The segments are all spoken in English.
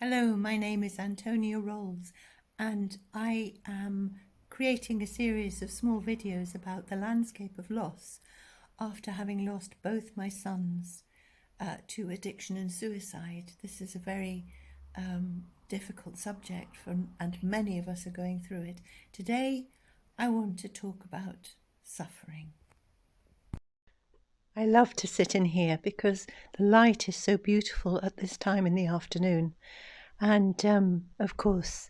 Hello, my name is Antonia Rolls, and I am creating a series of small videos about the landscape of loss after having lost both my sons to addiction and suicide. This is a very difficult subject, and many of us are going through it. Today, I want to talk about suffering. I love to sit in here because the light is so beautiful at this time in the afternoon. And of course,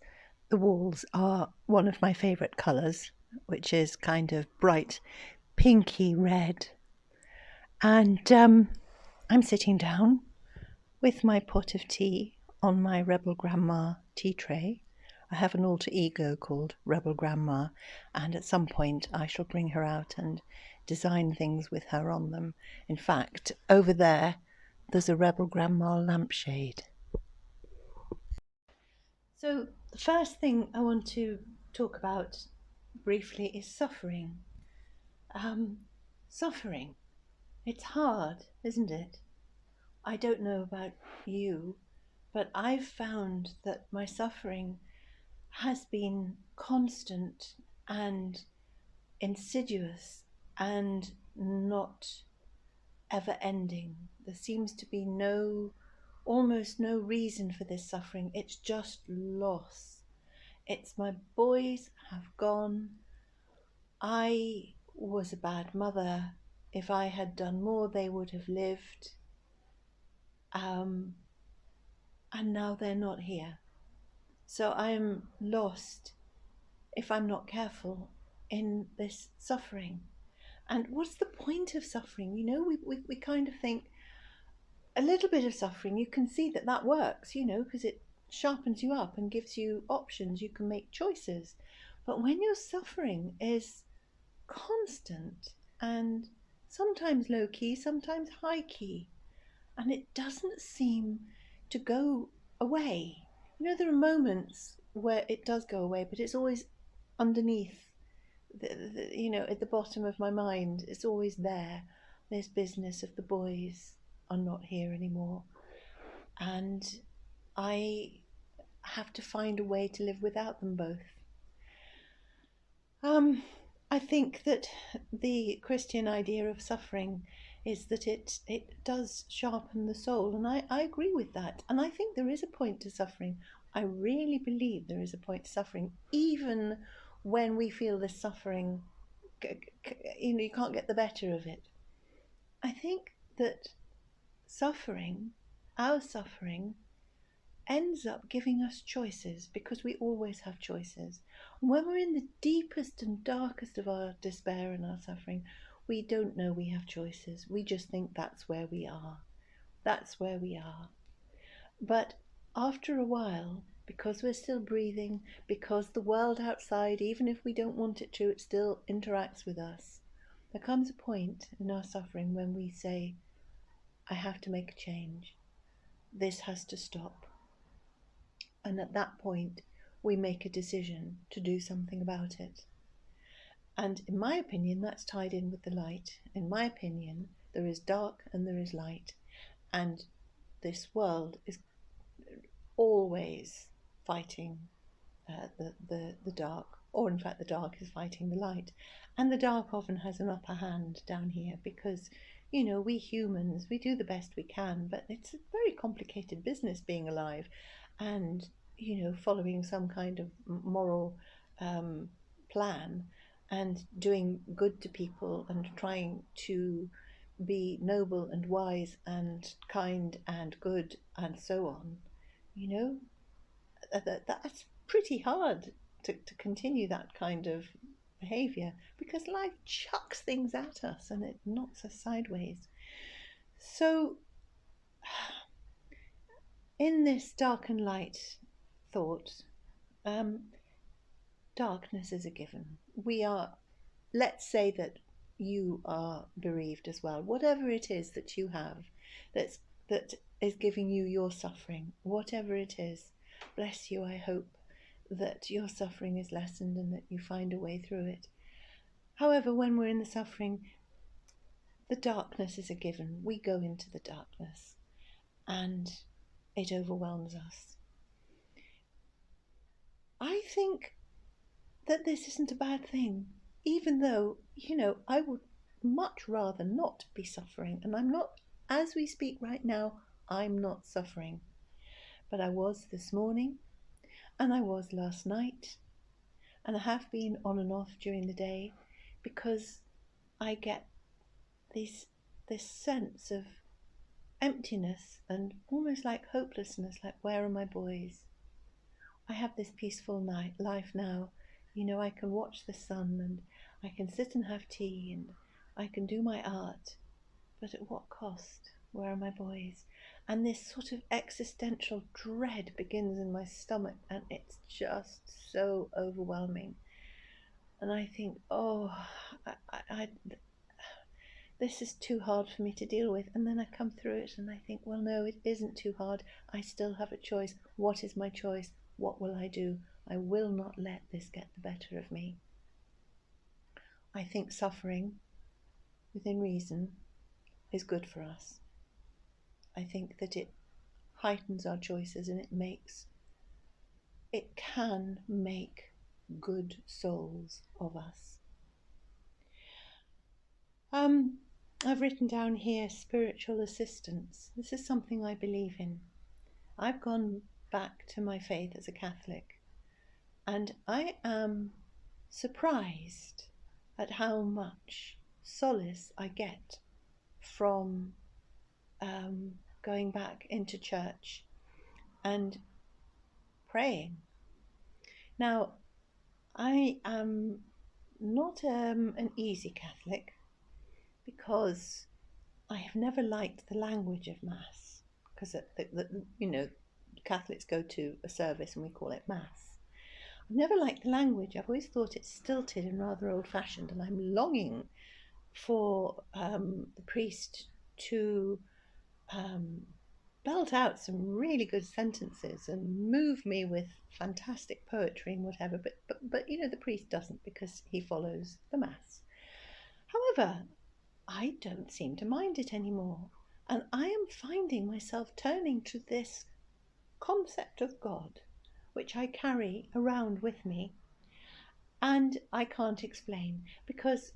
the walls are one of my favourite colours, which is kind of bright pinky red. And I'm sitting down with my pot of tea on my Rebel Grandma tea tray. I have an alter ego called Rebel Grandma, and at some point I shall bring her out and design things with her on them. In fact, over there's a Rebel Grandma lampshade. So the first thing I want to talk about briefly is suffering. Suffering. It's hard, isn't it? I don't know about you, but I've found that my suffering has been constant and insidious and not ever ending. There seems to be almost no reason for this suffering. It's just loss. It's my boys have gone. I was a bad mother. If I had done more, they would have lived. And now they're not here. So I am lost if I'm not careful in this suffering. And what's the point of suffering? You know, we kind of think a little bit of suffering, you can see that works, you know, because it sharpens you up and gives you options. You can make choices. But when your suffering is constant and sometimes low key, sometimes high key, and it doesn't seem to go away. You know, there are moments where it does go away, but it's always underneath, you know, at the bottom of my mind. It's always there. This business of the boys are not here anymore, and I have to find a way to live without them both. I think that the Christian idea of suffering is that it does sharpen the soul, and I agree with that. And I think there is a point to suffering. I really believe there is a point to suffering, even when we feel the suffering, you know, you can't get the better of it. I think that suffering, our suffering, ends up giving us choices because we always have choices. When we're in the deepest and darkest of our despair and our suffering, we don't know we have choices. We just think that's where we are. That's where we are. But after a while, because we're still breathing, because the world outside, even if we don't want it to, it still interacts with us, there comes a point in our suffering when we say, I have to make a change. This has to stop. And at that point, we make a decision to do something about it. And in my opinion, that's tied in with the light. In my opinion, there is dark and there is light. And this world is always fighting the dark, or in fact, the dark is fighting the light. And the dark often has an upper hand down here because, you know, we humans, we do the best we can, but it's a very complicated business being alive and, you know, following some kind of moral plan and doing good to people and trying to be noble and wise and kind and good and so on. You know, that's pretty hard to continue that kind of behavior because life chucks things at us and it knocks us sideways. So, in this dark and light thought, um, darkness is a given. Let's say that you are bereaved as well. Whatever it is that you have that is giving you your suffering, whatever it is, bless you, I hope that your suffering is lessened and that you find a way through it. However, when we're in the suffering, the darkness is a given. We go into the darkness and it overwhelms us. think that this isn't a bad thing, even though, I would much rather not be suffering. And I'm not, as we speak right now, I'm not suffering. But I was this morning, and I was last night, and I have been on and off during the day because I get this sense of emptiness and almost like hopelessness, like, where are my boys? I have this peaceful life now. I can watch the sun, and I can sit and have tea, and I can do my art. But at what cost? Where are my boys? And this sort of existential dread begins in my stomach, and it's just so overwhelming. And I think, oh, this is too hard for me to deal with. And then I come through it and I think, well, no, it isn't too hard. I still have a choice. What is my choice? What will I do? I will not let this get the better of me. I think suffering, within reason, is good for us. I think that it heightens our choices, and it can make good souls of us. I've written down here spiritual assistance. This is something I believe in. I've gone back to my faith as a Catholic, and I am surprised at how much solace I get from going back into church and praying. Now, I am not an easy Catholic because I have never liked the language of Mass, because Catholics go to a service and we call it Mass. I've never liked the language. I've always thought it's stilted and rather old-fashioned, and I'm longing for the priest to belt out some really good sentences and move me with fantastic poetry and whatever. But the priest doesn't, because he follows the Mass. However, I don't seem to mind it anymore, and I am finding myself turning to this concept of God, which I carry around with me, and I can't explain, because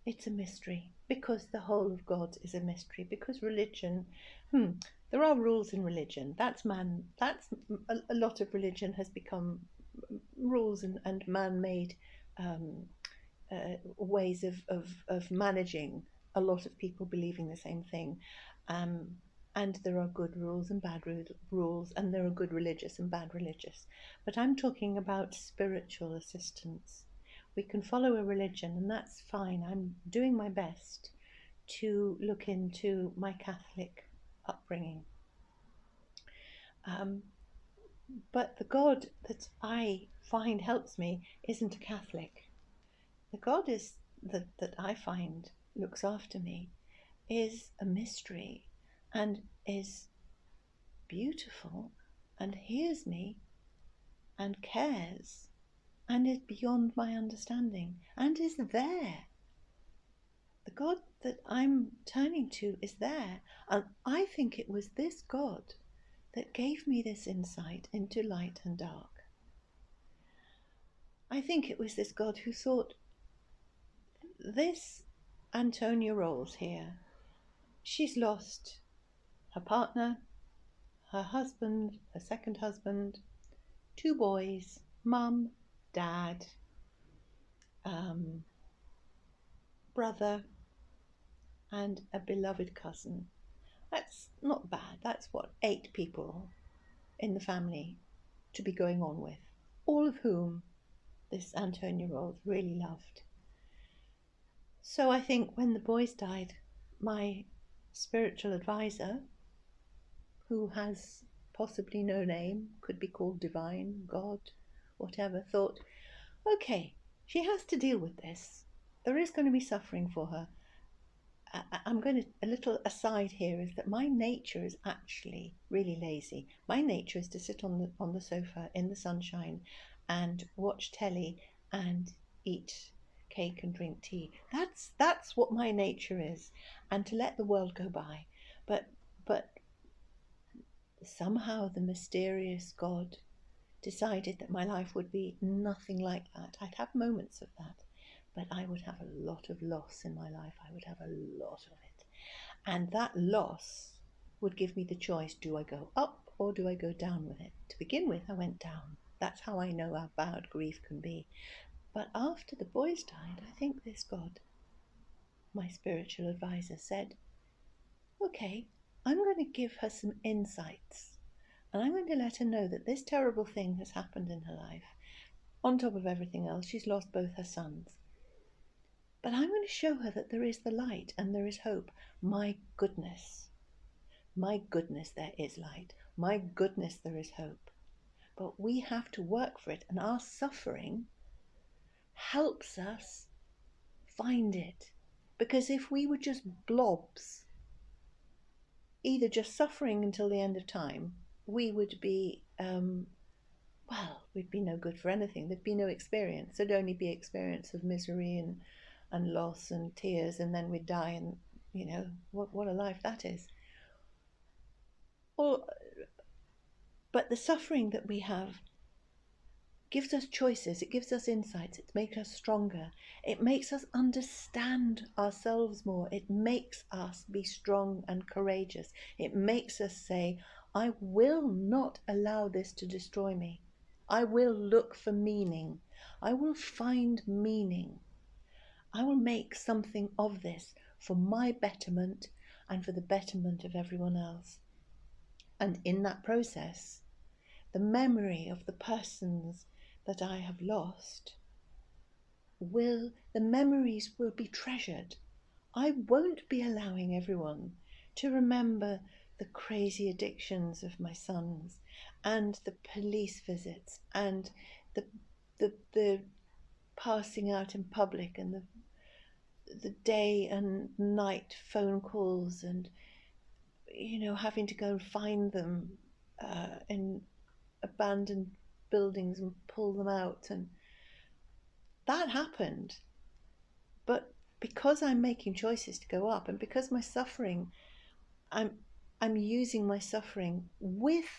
it's a mystery, because the whole of God is a mystery, because religion, there are rules in religion. That's a lot of religion has become rules and man-made ways of managing a lot of people believing the same thing. And there are good rules and bad rules, and there are good religious and bad religious. But I'm talking about spiritual assistance. We can follow a religion, and that's fine. I'm doing my best to look into my Catholic upbringing. But the God that I find helps me isn't a Catholic. The God that I find looks after me is a mystery, and is beautiful, and hears me, and cares, and is beyond my understanding, and is there. The God that I'm turning to is there, and I think it was this God that gave me this insight into light and dark. I think it was this God who thought, this Antonia Rolls here, she's lost her partner, her husband, her second husband, 2 boys, mum, dad, brother, and a beloved cousin. That's not bad. That's what, 8 people in the family to be going on with, all of whom this Antonia Rolls really loved. So I think when the boys died, my spiritual advisor, who has possibly no name, could be called divine, God, whatever, thought, okay, she has to deal with this. There is going to be suffering for her. I'm going to, a little aside here is that my nature is actually really lazy. My nature is to sit on the sofa in the sunshine and watch telly and eat cake and drink tea. That's what my nature is, and to let the world go by. But somehow the mysterious God decided that my life would be nothing like that. I'd have moments of that, but I would have a lot of loss in my life. I would have a lot of it. And that loss would give me the choice, do I go up or do I go down with it? To begin with, I went down. That's how I know how bad grief can be. But after the boys died, I think this God, my spiritual advisor, said, okay, I'm going to give her some insights. And I'm going to let her know that this terrible thing has happened in her life. On top of everything else, she's lost both her sons. But I'm going to show her that there is the light and there is hope. My goodness, there is light. My goodness, there is hope. But we have to work for it, and our suffering helps us find it. Because if we were just blobs, either just suffering until the end of time, we would be, we'd be no good for anything. There'd be no experience. There'd only be experience of misery and loss and tears, and then we'd die, and what a life that is. But the suffering that we have gives us choices, it gives us insights, it makes us stronger, it makes us understand ourselves more, it makes us be strong and courageous, it makes us say, I will not allow this to destroy me. I will look for meaning. I will find meaning. I will make something of this for my betterment and for the betterment of everyone else. And in that process, the memory of the persons that I have lost the memories will be treasured. I won't be allowing everyone to remember the crazy addictions of my sons and the police visits and the passing out in public and the day and night phone calls and having to go and find them in abandoned buildings and pull them out. And that happened. But because I'm making choices to go up, and because my suffering, I'm using my suffering with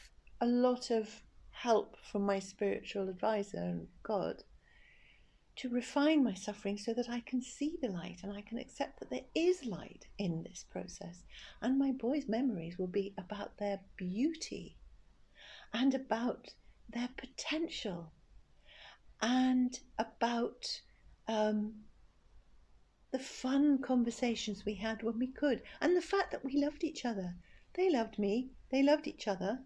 a lot of help from my spiritual advisor and God to refine my suffering so that I can see the light and I can accept that there is light in this process. And my boys' memories will be about their beauty and about their potential and about the fun conversations we had when we could, and the fact that we loved each other. They loved me, they loved each other,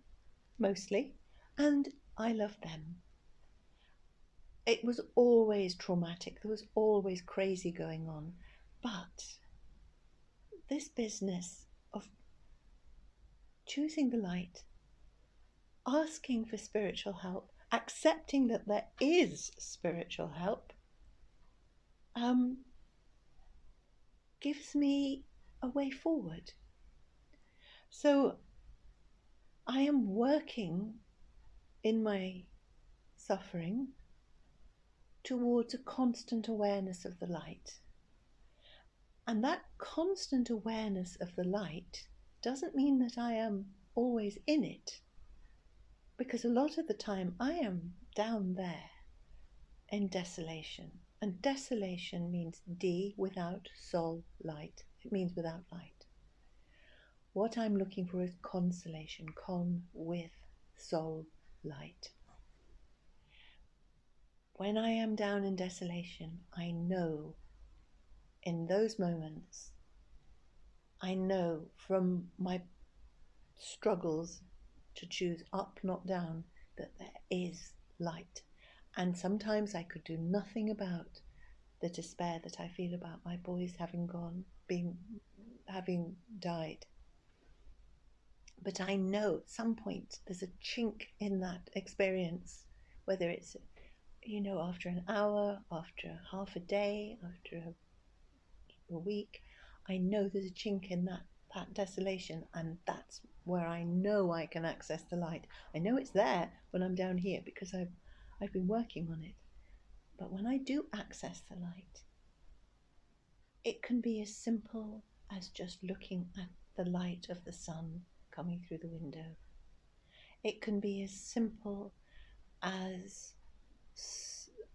mostly, and I loved them. It was always traumatic, there was always crazy going on, but this business of choosing the light, asking for spiritual help, accepting that there is spiritual help, gives me a way forward. So I am working in my suffering towards a constant awareness of the light. And that constant awareness of the light doesn't mean that I am always in it, because a lot of the time I am down there in desolation. And desolation means D without sol light. It means without light. What I'm looking for is consolation, con with sol light. When I am down in desolation, I know in those moments, I know from my struggles to choose up, not down, that there is light. And sometimes I could do nothing about the despair that I feel about my boys having having died. But I know at some point there's a chink in that experience, whether it's after an hour, after half a day, after a week, I know there's a chink in that desolation, and that's where I know I can access the light. I know it's there when I'm down here because I've been working on it. But when I do access the light, it can be as simple as just looking at the light of the sun coming through the window. It can be as simple as,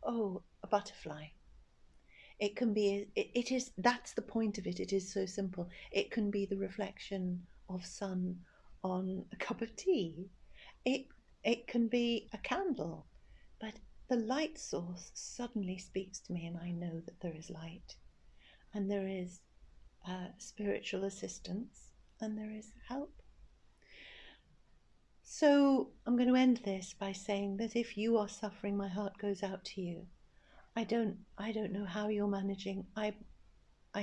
oh, a butterfly. It can be, it is, that's the point of it. It is so simple. It can be the reflection of sun on a cup of tea. It, it can be a candle, but the light source suddenly speaks to me, and I know that there is light, and there is spiritual assistance, and there is help. So I'm going to end this by saying that if you are suffering, my heart goes out to you. I don't know how you're managing. I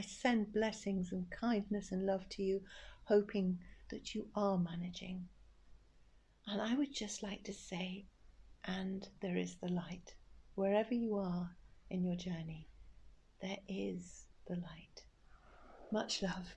send blessings and kindness and love to you, hoping that you are managing. And I would just like to say, and there is the light. Wherever you are in your journey, there is the light. Much love.